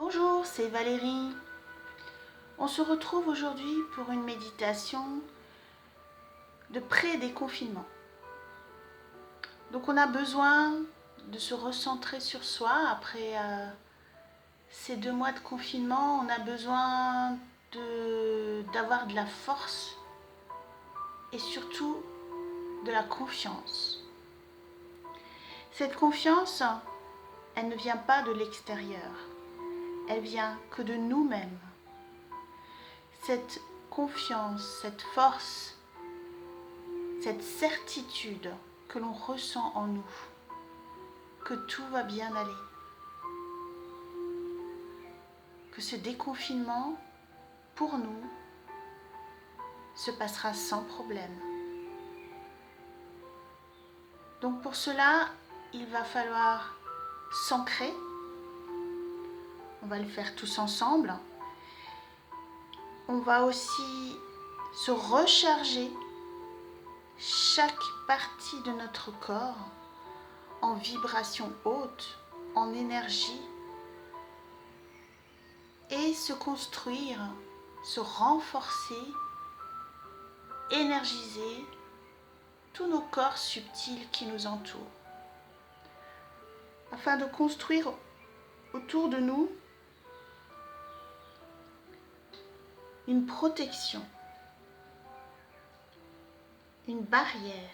Bonjour, c'est Valérie. On se retrouve aujourd'hui pour une méditation de pré-déconfinement. Donc on a besoin de se recentrer sur soi après ces 2 mois de confinement. On a besoin d'avoir de la force et surtout de la confiance. Cette confiance, elle ne vient pas de l'extérieur, elle vient que de nous-mêmes. Cette confiance, cette force, cette certitude que l'on ressent en nous, que tout va bien aller, que ce déconfinement, pour nous, se passera sans problème. Donc pour cela, il va falloir s'ancrer. On va le faire tous ensemble. On va aussi se recharger chaque partie de notre corps en vibration haute, en énergie, et se construire, se renforcer, énergiser tous nos corps subtils qui nous entourent, afin de construire autour de nous une protection, une barrière,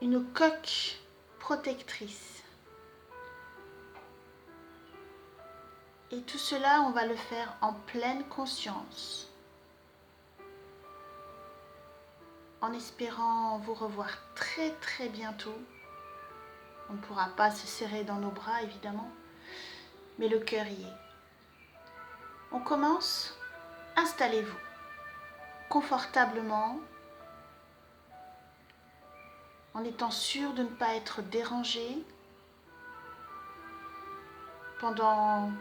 une coque protectrice. Et tout cela, on va le faire en pleine conscience, en espérant vous revoir très très bientôt. On ne pourra pas se serrer dans nos bras évidemment, mais le cœur y est. On commence. Installez-vous confortablement, en étant sûr de ne pas être dérangé pendant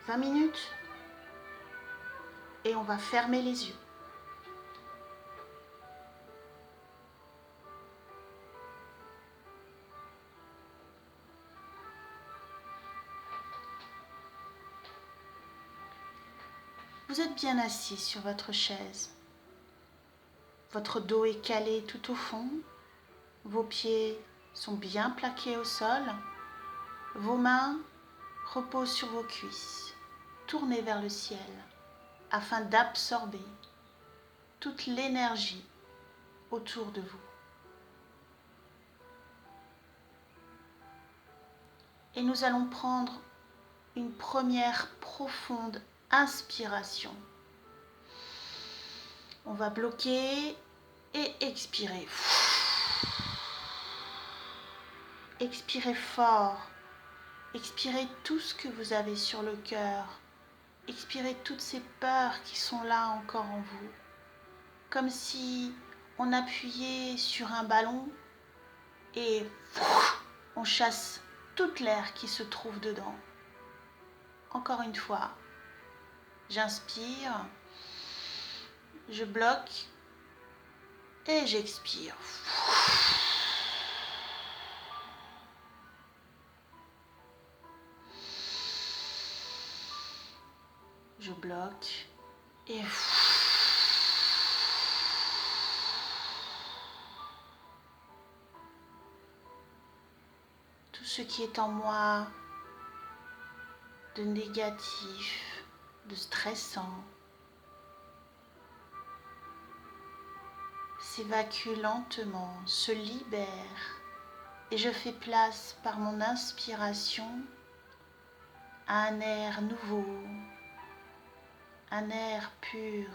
20 minutes, et on va fermer les yeux. Vous êtes bien assis sur votre chaise. Votre dos est calé tout au fond. Vos pieds sont bien plaqués au sol. Vos mains reposent sur vos cuisses, tournées vers le ciel, afin d'absorber toute l'énergie autour de vous. Et nous allons prendre une première profonde inspiration. On va bloquer et expirer. Expirez fort. Expirez tout ce que vous avez sur le cœur. Expirez toutes ces peurs qui sont là encore en vous. Comme si on appuyait sur un ballon et on chasse toute l'air qui se trouve dedans. Encore une fois, j'inspire, je bloque et j'expire. Je bloque et tout ce qui est en moi de négatif, de stressant, s'évacue lentement, se libère, et je fais place par mon inspiration à un air nouveau, un air pur,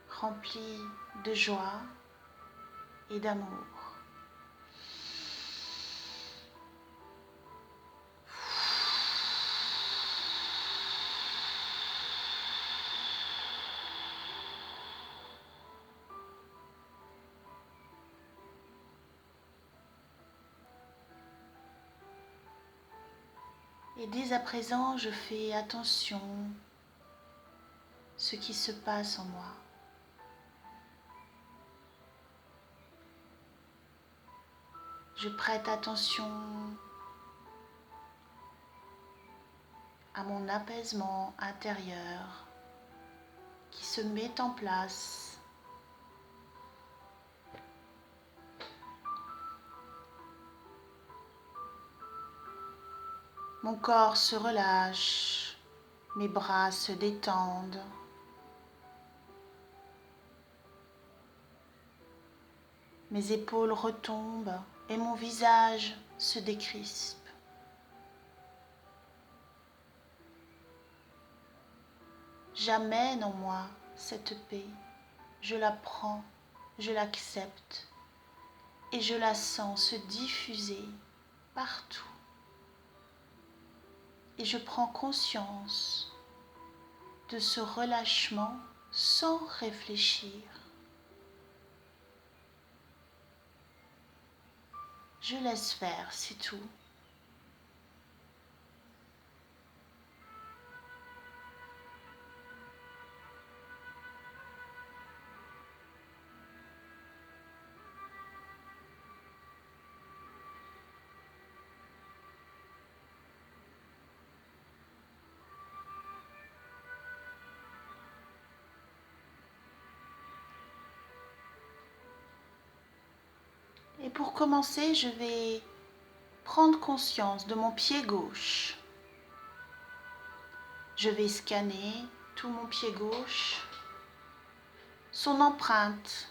rempli de joie et d'amour. Et dès à présent, je fais attention à ce qui se passe en moi. Je prête attention à mon apaisement intérieur qui se met en place. Mon corps se relâche, mes bras se détendent. Mes épaules retombent et mon visage se décrispe. J'amène en moi cette paix, je la prends, je l'accepte et je la sens se diffuser partout. Et je prends conscience de ce relâchement sans réfléchir. Je laisse faire, c'est tout. Et pour commencer, je vais prendre conscience de mon pied gauche. Je vais scanner tout mon pied gauche, son empreinte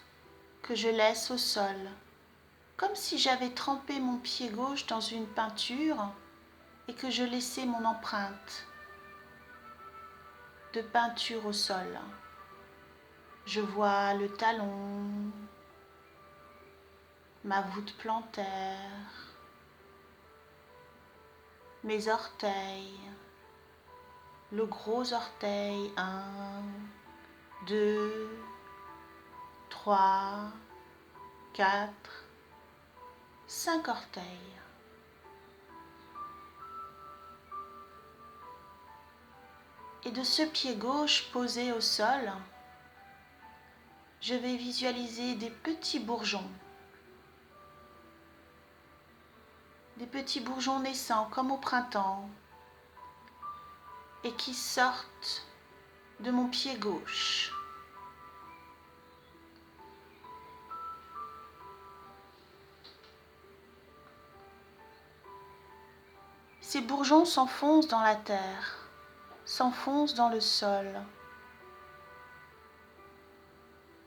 que je laisse au sol, comme si j'avais trempé mon pied gauche dans une peinture et que je laissais mon empreinte de peinture au sol. Je vois le talon, ma voûte plantaire, mes orteils, le gros orteil, 1, 2, 3, 4, 5 orteils. Et de ce pied gauche posé au sol, je vais visualiser des petits bourgeons. Des petits bourgeons naissants comme au printemps et qui sortent de mon pied gauche. Ces bourgeons s'enfoncent dans la terre, s'enfoncent dans le sol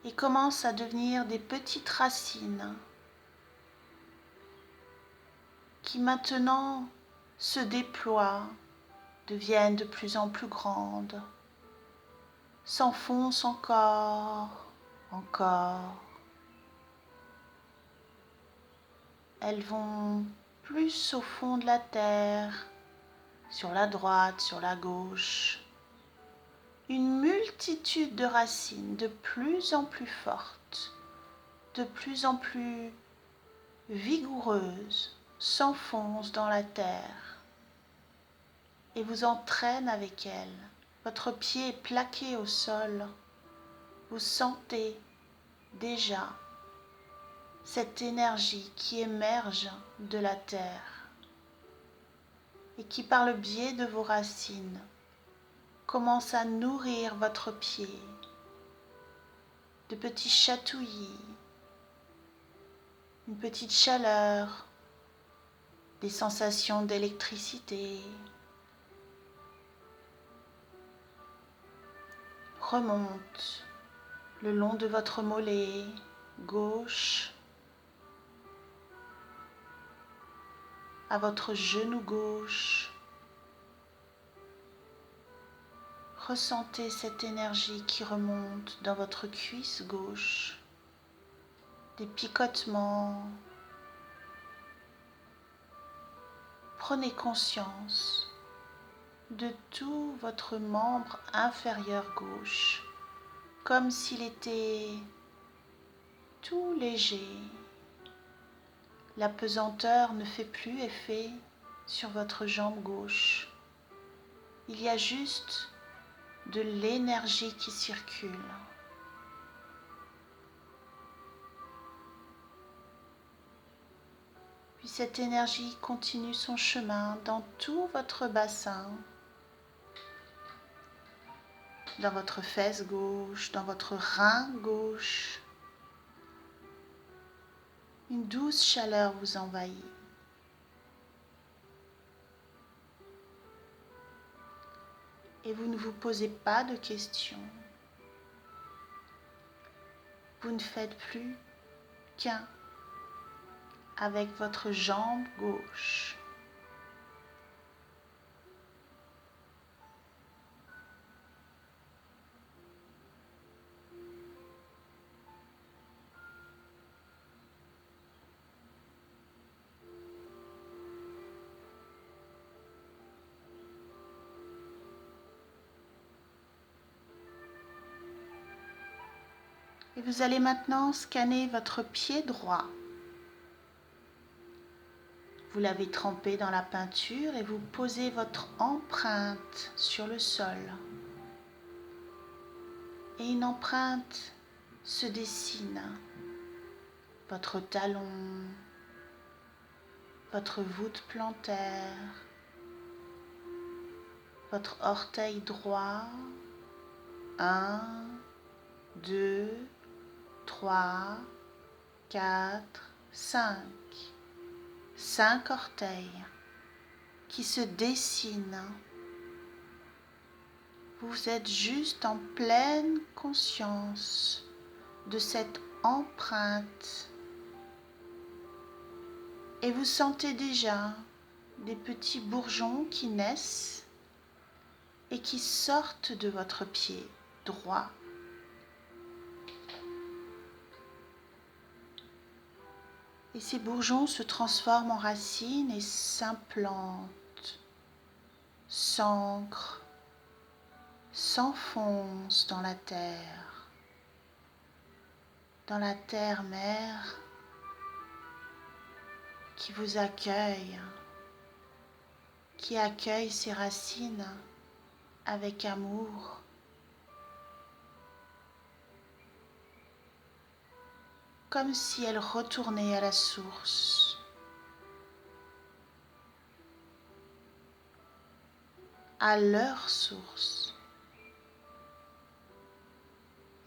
et commencent à devenir des petites racines qui maintenant se déploient, deviennent de plus en plus grandes, s'enfoncent encore, encore. Elles vont plus au fond de la terre, sur la droite, sur la gauche. Une multitude de racines de plus en plus fortes, de plus en plus vigoureuses, s'enfoncent dans la terre et vous entraînent avec elles. Votre pied est plaqué au sol. Vous sentez déjà cette énergie qui émerge de la terre et qui, par le biais de vos racines, commence à nourrir votre pied de petits chatouillis, une petite chaleur, des sensations d'électricité. Remonte le long de votre mollet gauche à votre genou gauche. Ressentez cette énergie qui remonte dans votre cuisse gauche, des picotements. Prenez conscience de tout votre membre inférieur gauche, comme s'il était tout léger. La pesanteur ne fait plus effet sur votre jambe gauche. Il y a juste de l'énergie qui circule. Puis cette énergie continue son chemin dans tout votre bassin, dans votre fesse gauche, dans votre rein gauche. Une douce chaleur vous envahit. Et vous ne vous posez pas de questions. Vous ne faites plus qu'un avec votre jambe gauche. Et vous allez maintenant scanner votre pied droit. Vous l'avez trempé dans la peinture et vous posez votre empreinte sur le sol. Et une empreinte se dessine. Votre talon, votre voûte plantaire, votre orteil droit. 1, 2, 3, 4, 5. 5 orteils qui se dessinent. Vous êtes juste en pleine conscience de cette empreinte et vous sentez déjà des petits bourgeons qui naissent et qui sortent de votre pied droit. Et ces bourgeons se transforment en racines et s'implantent, s'ancrent, s'enfoncent dans la terre mère qui vous accueille, qui accueille ses racines avec amour. Comme si elle retournait à la source, à leur source.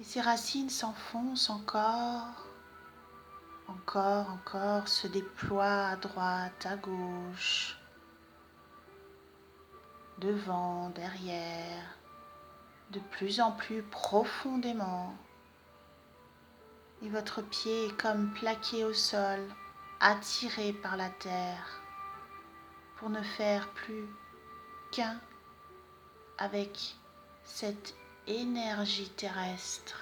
Et ces racines s'enfoncent encore, se déploient à droite, à gauche, devant, derrière, de plus en plus profondément. Et votre pied est comme plaqué au sol, attiré par la terre, pour ne faire plus qu'un avec cette énergie terrestre.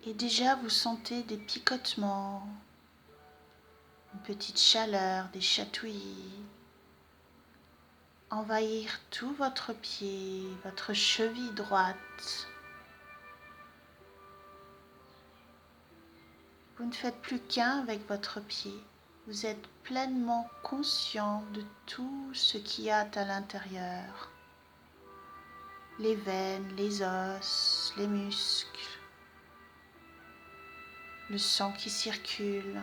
Et déjà vous sentez des picotements, une petite chaleur, des chatouillis, envahir tout votre pied, votre cheville droite. Vous ne faites plus qu'un avec votre pied. Vous êtes pleinement conscient de tout ce qu'il y a à l'intérieur. Les veines, les os, les muscles, le sang qui circule.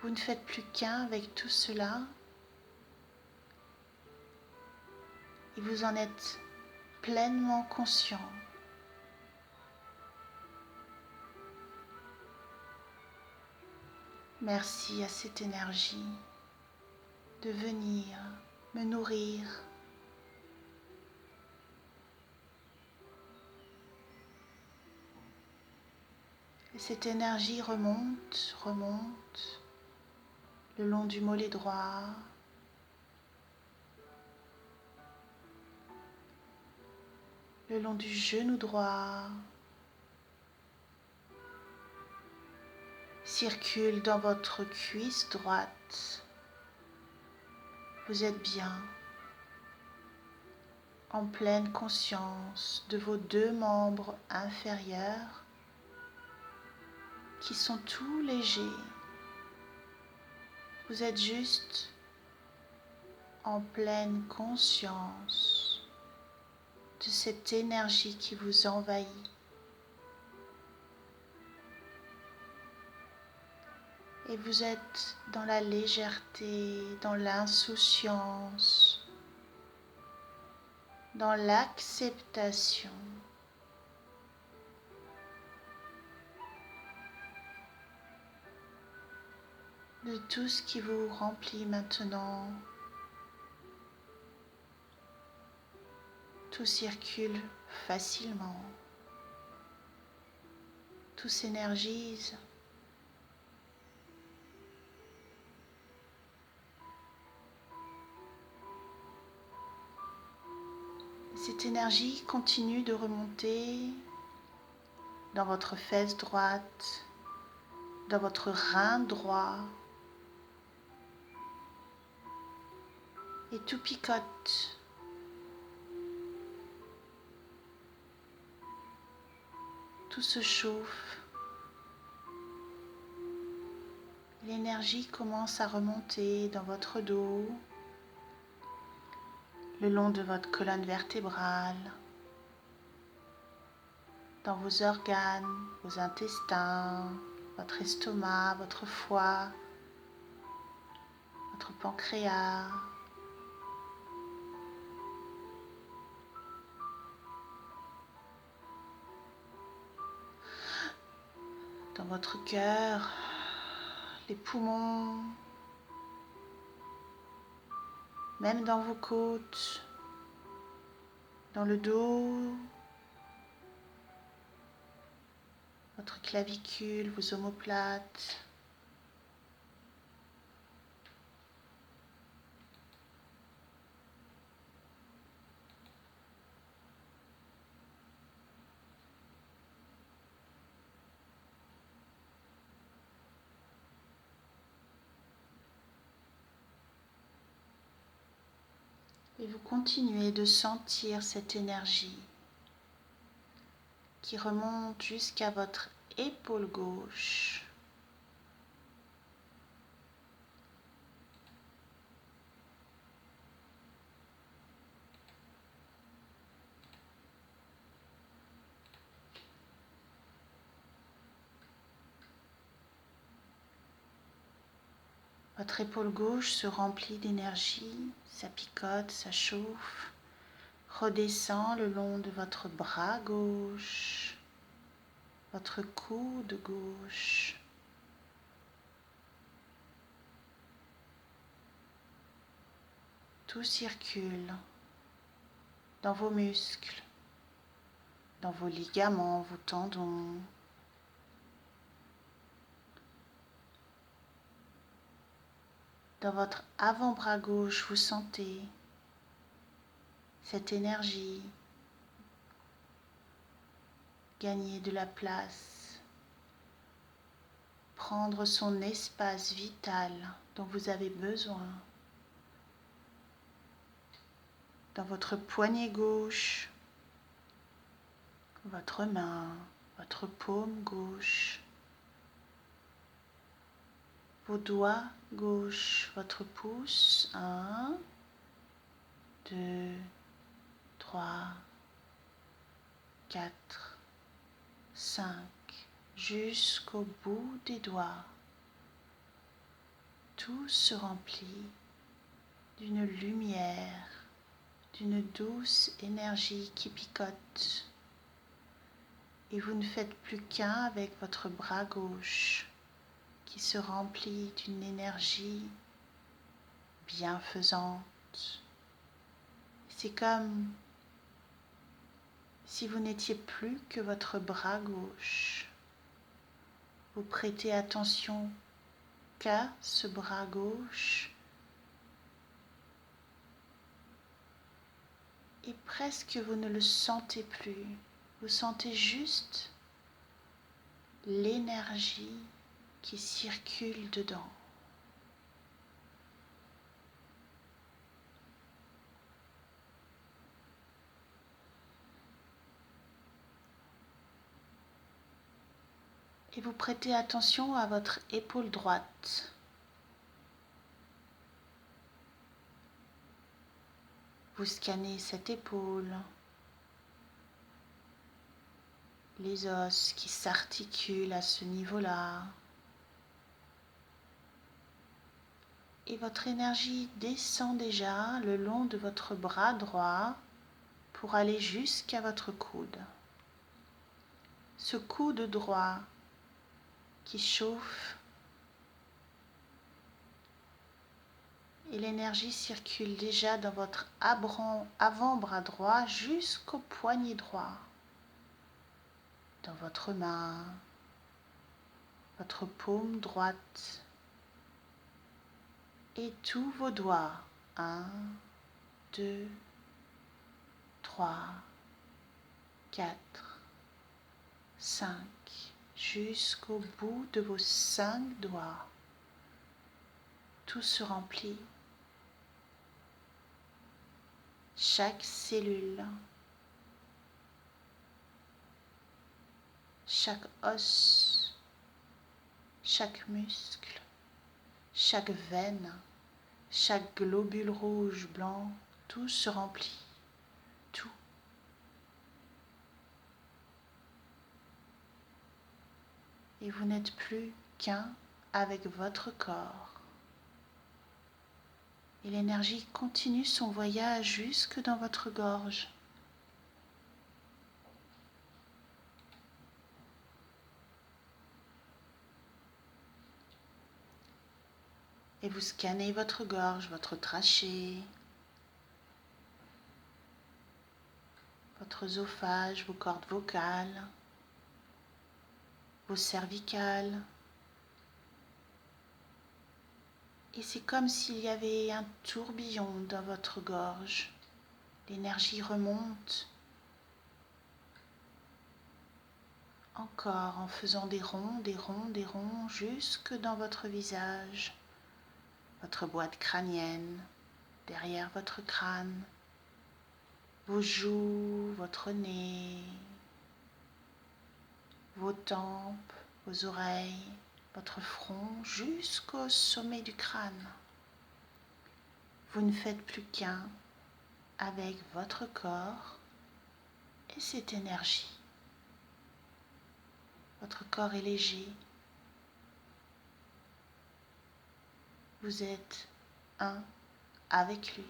Vous ne faites plus qu'un avec tout cela. Et vous en êtes pleinement conscient. Merci à cette énergie de venir me nourrir. Et cette énergie remonte le long du mollet droit, le long du genou droit, circule dans votre cuisse droite. Vous êtes bien, en pleine conscience de vos 2 membres inférieurs qui sont tout légers. Vous êtes juste en pleine conscience de cette énergie qui vous envahit. Et vous êtes dans la légèreté, dans l'insouciance, dans l'acceptation. De tout ce qui vous remplit maintenant. Tout circule facilement. Tout s'énergise. Cette énergie continue de remonter dans votre fesse droite, dans votre rein droit. Et tout picote. Tout se chauffe. L'énergie commence à remonter dans votre dos, le long de votre colonne vertébrale, dans vos organes, vos intestins, votre estomac, votre foie, votre pancréas. Dans votre cœur, les poumons, même dans vos côtes, dans le dos, votre clavicule, vos omoplates. Et vous continuez de sentir cette énergie qui remonte jusqu'à votre épaule gauche. Votre épaule gauche se remplit d'énergie, ça picote, ça chauffe, redescend le long de votre bras gauche, votre coude gauche. Tout circule dans vos muscles, dans vos ligaments, vos tendons. Dans votre avant-bras gauche, vous sentez cette énergie gagner de la place, prendre son espace vital dont vous avez besoin. Dans votre poignet gauche, votre main, votre paume gauche, vos doigts gauche, votre pouce, 1, 2, 3, 4, 5, jusqu'au bout des doigts. Tout se remplit d'une lumière, d'une douce énergie qui picote. Et vous ne faites plus qu'un avec votre bras gauche qui se remplit d'une énergie bienfaisante. C'est comme si vous n'étiez plus que votre bras gauche. Vous prêtez attention qu'à ce bras gauche et presque vous ne le sentez plus. Vous sentez juste l'énergie qui circule dedans. Et vous prêtez attention à votre épaule droite. Vous scannez cette épaule, les os qui s'articulent à ce niveau-là. Et votre énergie descend déjà le long de votre bras droit pour aller jusqu'à votre coude. Ce coude droit qui chauffe et l'énergie circule déjà dans votre avant-bras droit jusqu'au poignet droit, dans votre main, votre paume droite et tous vos doigts. 1, 2, 3, 4, 5, jusqu'au bout de vos 5 doigts. Tout se remplit. Chaque cellule, chaque os, chaque muscle, chaque veine, chaque globule rouge, blanc, tout se remplit. Tout. Et vous n'êtes plus qu'un avec votre corps. Et l'énergie continue son voyage jusque dans votre gorge. Et vous scannez votre gorge, votre trachée, votre œsophage, vos cordes vocales, vos cervicales. Et c'est comme s'il y avait un tourbillon dans votre gorge. L'énergie remonte encore en faisant des ronds, des ronds, des ronds jusque dans votre visage, votre boîte crânienne, derrière votre crâne, vos joues, votre nez, vos tempes, vos oreilles, votre front jusqu'au sommet du crâne. Vous ne faites plus qu'un avec votre corps et cette énergie. Votre corps est léger. Vous êtes un avec lui.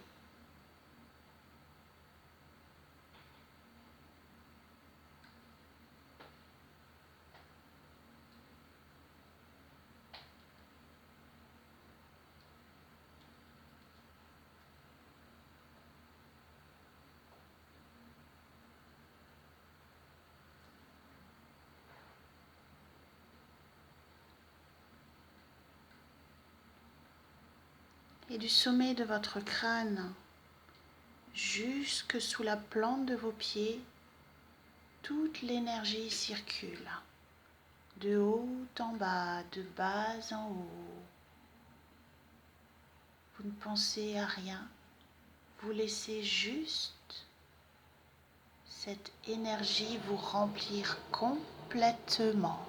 Et du sommet de votre crâne jusque sous la plante de vos pieds, toute l'énergie circule, de haut en bas, de bas en haut. Vous ne pensez à rien, vous laissez juste cette énergie vous remplir complètement.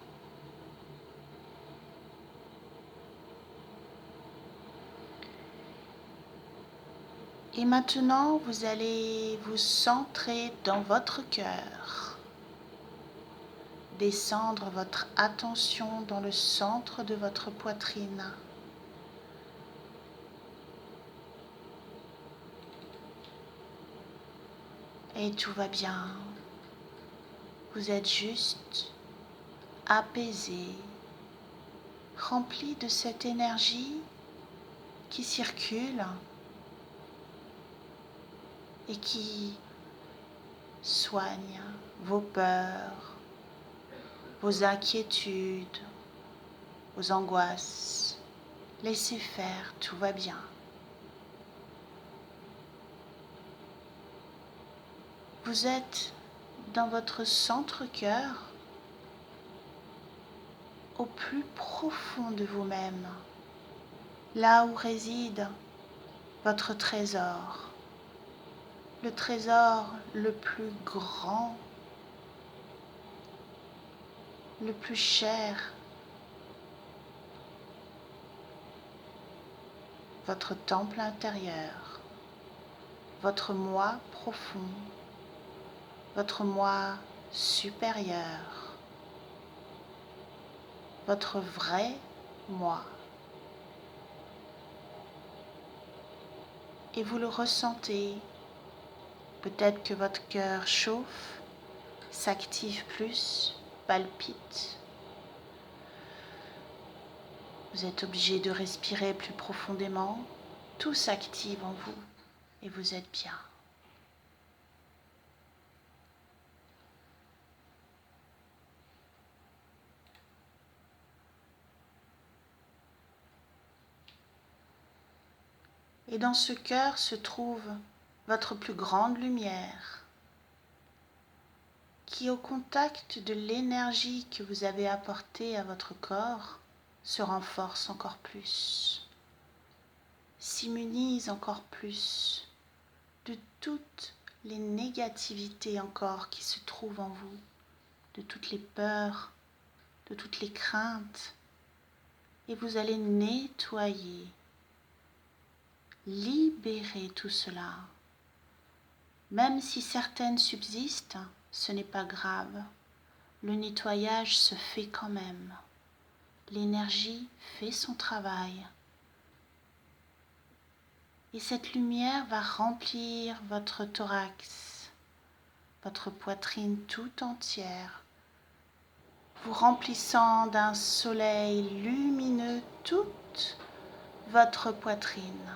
Et maintenant, vous allez vous centrer dans votre cœur. Descendre votre attention dans le centre de votre poitrine. Et tout va bien. Vous êtes juste apaisé, rempli de cette énergie qui circule et qui soigne vos peurs, vos inquiétudes, vos angoisses. Laissez faire, tout va bien. Vous êtes dans votre centre-cœur, au plus profond de vous-même, là où réside votre trésor, le trésor le plus grand, le plus cher, votre temple intérieur, votre moi profond, votre moi supérieur, votre vrai moi. et vous le ressentez. Peut-être que votre cœur chauffe, s'active plus, palpite. Vous êtes obligé de respirer plus profondément. Tout s'active en vous et vous êtes bien. Et dans ce cœur se trouve votre plus grande lumière, qui au contact de l'énergie que vous avez apportée à votre corps se renforce encore plus, s'immunise encore plus de toutes les négativités encore qui se trouvent en vous, de toutes les peurs, de toutes les craintes, et vous allez nettoyer, libérer tout cela. Même si certaines subsistent, ce n'est pas grave. Le nettoyage se fait quand même. L'énergie fait son travail. Et cette lumière va remplir votre thorax, votre poitrine tout entière, vous remplissant d'un soleil lumineux toute votre poitrine.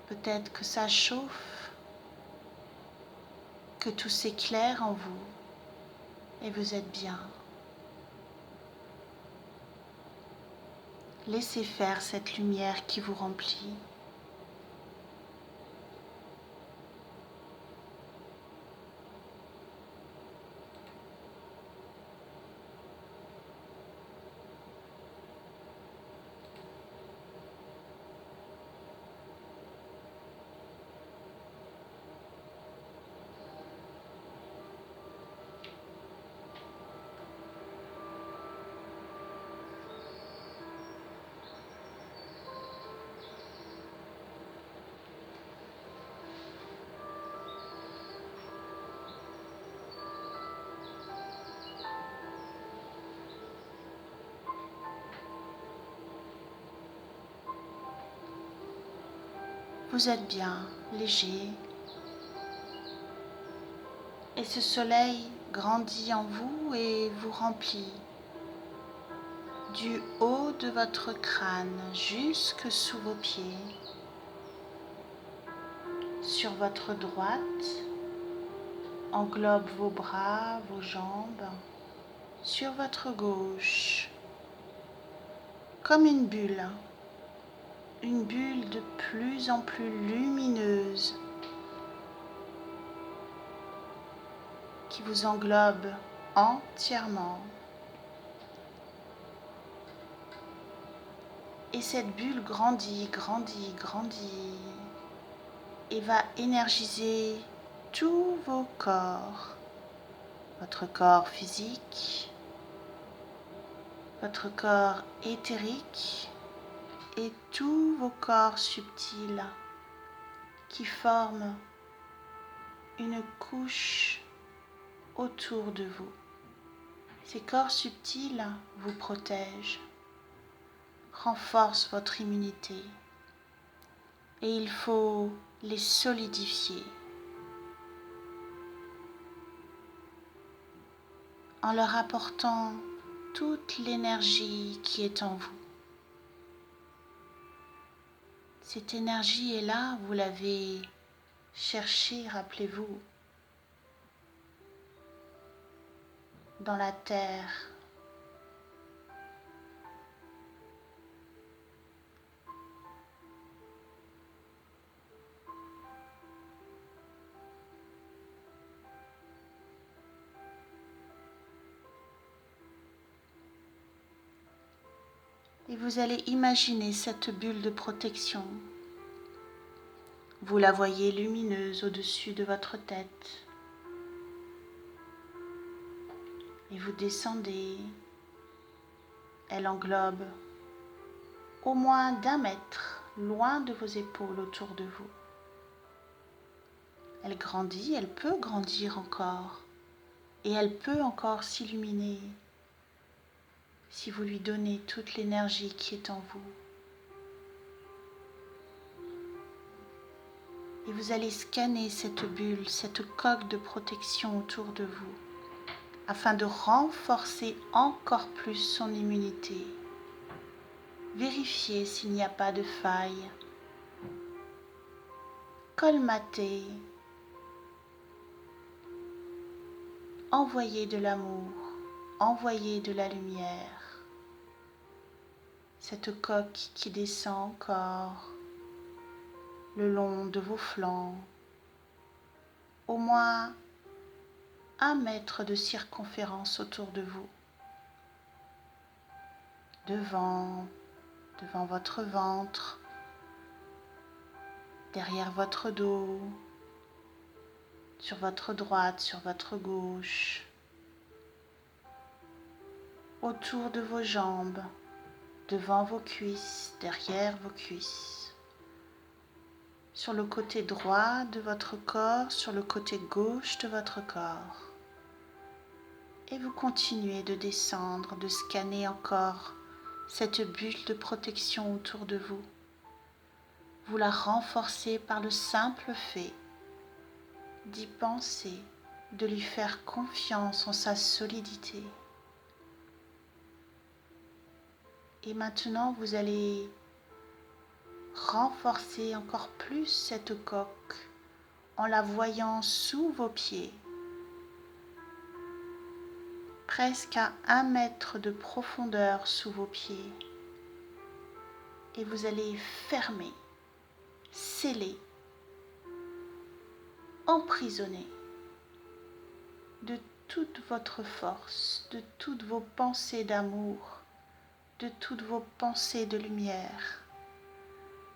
Peut-être que ça chauffe, que tout s'éclaire en vous et vous êtes bien. Laissez faire cette lumière qui vous remplit. Vous êtes bien, léger, et ce soleil grandit en vous et vous remplit du haut de votre crâne jusque sous vos pieds. Sur votre droite, englobe vos bras, vos jambes. Sur votre gauche, comme une bulle de plus en plus lumineuse qui vous englobe entièrement. Et cette bulle grandit, grandit, grandit et va énergiser tous vos corps, votre corps physique, votre corps éthérique et tous vos corps subtils qui forment une couche autour de vous. Ces corps subtils vous protègent, renforcent votre immunité et il faut les solidifier en leur apportant toute l'énergie qui est en vous. Cette énergie est là, vous l'avez cherchée, rappelez-vous, dans la terre. Et vous allez imaginer cette bulle de protection. Vous la voyez lumineuse au-dessus de votre tête. Et vous descendez. Elle englobe au moins d'1 mètre, loin de vos épaules, autour de vous. Elle grandit, elle peut grandir encore. Et elle peut encore s'illuminer si vous lui donnez toute l'énergie qui est en vous. Et vous allez scanner cette bulle, cette coque de protection autour de vous, afin de renforcer encore plus son immunité. Vérifiez s'il n'y a pas de faille. Colmatez. Envoyez de l'amour, envoyez de la lumière. Cette coque qui descend encore le long de vos flancs, au moins 1 mètre de circonférence autour de vous, devant votre ventre, derrière votre dos, sur votre droite, sur votre gauche, autour de vos jambes, devant vos cuisses, derrière vos cuisses, sur le côté droit de votre corps, sur le côté gauche de votre corps. Et vous continuez de descendre, de scanner encore cette bulle de protection autour de vous. Vous la renforcez par le simple fait d'y penser, de lui faire confiance en sa solidité. Et maintenant, vous allez renforcer encore plus cette coque en la voyant sous vos pieds, presque à 1 mètre de profondeur sous vos pieds. Et vous allez fermer, sceller, emprisonner de toute votre force, de toutes vos pensées d'amour, de toutes vos pensées de lumière.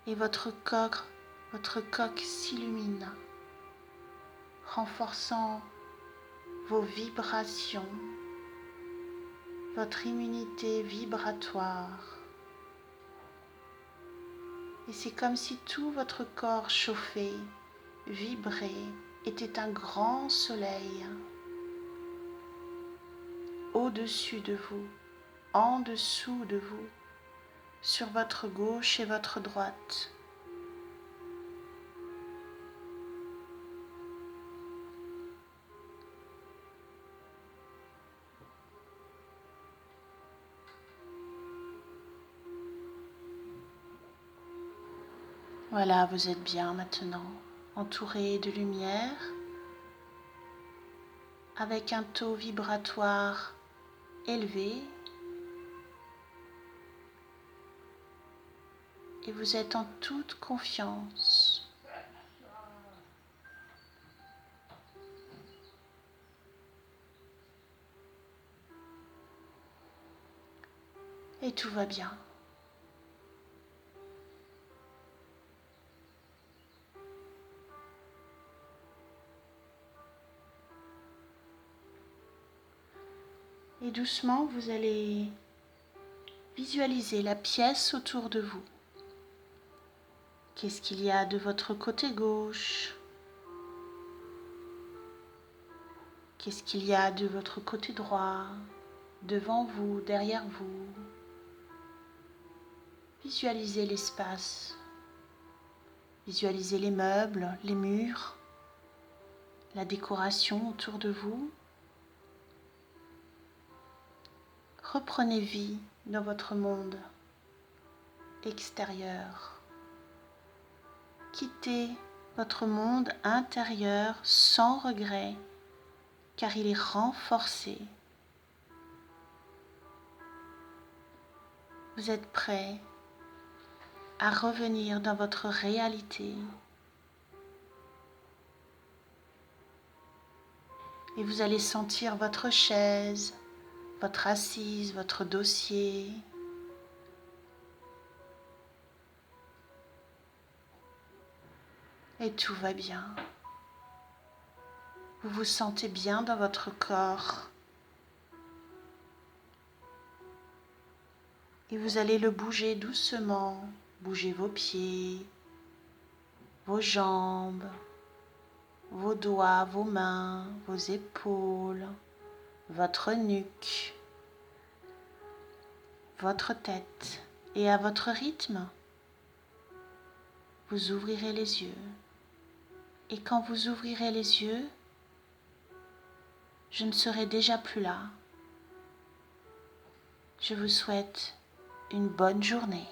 Et votre coque s'illumine, renforçant vos vibrations, votre immunité vibratoire. Et c'est comme si tout votre corps chauffé, vibré, était un grand soleil au-dessus de vous, en dessous de vous, sur votre gauche et votre droite. Voilà, vous êtes bien maintenant, entouré de lumière, avec un taux vibratoire élevé, et vous êtes en toute confiance. Et tout va bien. Et doucement, vous allez visualiser la pièce autour de vous. Qu'est-ce qu'il y a de votre côté gauche? Qu'est-ce qu'il y a de votre côté droit? Devant vous, derrière vous? Visualisez l'espace. Visualisez les meubles, les murs, la décoration autour de vous. Reprenez vie dans votre monde extérieur. Quittez votre monde intérieur sans regret, car il est renforcé. Vous êtes prêt à revenir dans votre réalité. Et vous allez sentir votre chaise, votre assise, votre dossier. Et tout va bien. Vous vous sentez bien dans votre corps. Et vous allez le bouger doucement. Bougez vos pieds, vos jambes, vos doigts, vos mains, vos épaules, votre nuque, votre tête. Et à votre rythme, vous ouvrirez les yeux. Et quand vous ouvrirez les yeux, je ne serai déjà plus là. Je vous souhaite une bonne journée.